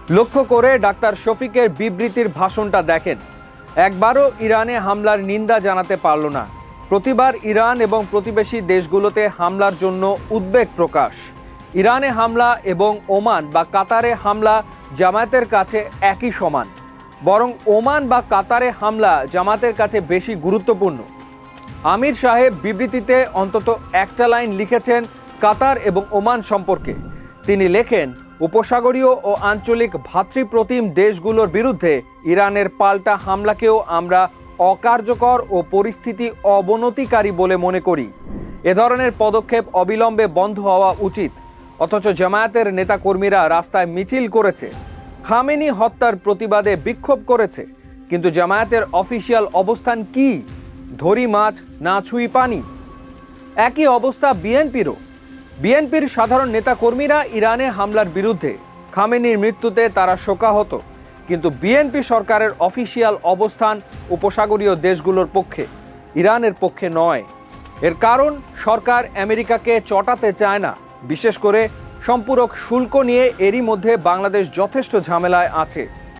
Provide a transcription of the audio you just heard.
লক্ষ্য করে ডাক্তার শফিকের বিবৃতির ভাষণটা দেখেন। একবারও ইরানে হামলার নিন্দা জানাতে পারল না। প্রতিবার ইরান এবং প্রতিবেশী দেশগুলোতে হামলার জন্য উদ্বেগ প্রকাশ। ইরানে হামলা এবং ওমান বা কাতারে হামলা জামায়াতের কাছে একই সমান, বরং ওমান বা কাতারে হামলা জামায়াতের কাছে বেশি গুরুত্বপূর্ণ। আমির সাহেব বিবৃতিতে অন্তত একটা লাইন লিখেছেন কাতার এবং ওমান সম্পর্কে। তিনি লেখেন, উপসাগরীয় ও আঞ্চলিক ভ্রাতৃপ্রতিম দেশগুলোর বিরুদ্ধে ইরানের পাল্টা হামলাকেও আমরা অকার্যকর ও পরিস্থিতি অবনতিকারী বলে মনে করি। এ ধরনের পদক্ষেপ অবিলম্বে বন্ধ হওয়া উচিত। অথচ জামায়াতের নেতাকর্মীরা রাস্তায় মিছিল করেছে, খামেনি হত্যার প্রতিবাদে বিক্ষোভ করেছে, কিন্তু জামায়াতের অফিসিয়াল অবস্থান কি? ধরি মাছ না ছুঁই পানি। একই অবস্থা বিএনপিরও। বিএনপির সাধারণ নেতাকর্মীরা ইরানে হামলার বিরুদ্ধে, খামেনির মৃত্যুতে তারা শোকাহত, কিন্তু বিএনপি সরকারের অফিসিয়াল অবস্থান উপসাগরীয় দেশগুলোর পক্ষে, ইরানের পক্ষে নয়। এর কারণ সরকার আমেরিকাকে চটাতে চায় না। বিশেষ করে সম্পূরক শুল্ক নিয়ে এরই মধ্যে বাংলাদেশ যথেষ্ট ঝামেলায় আছে।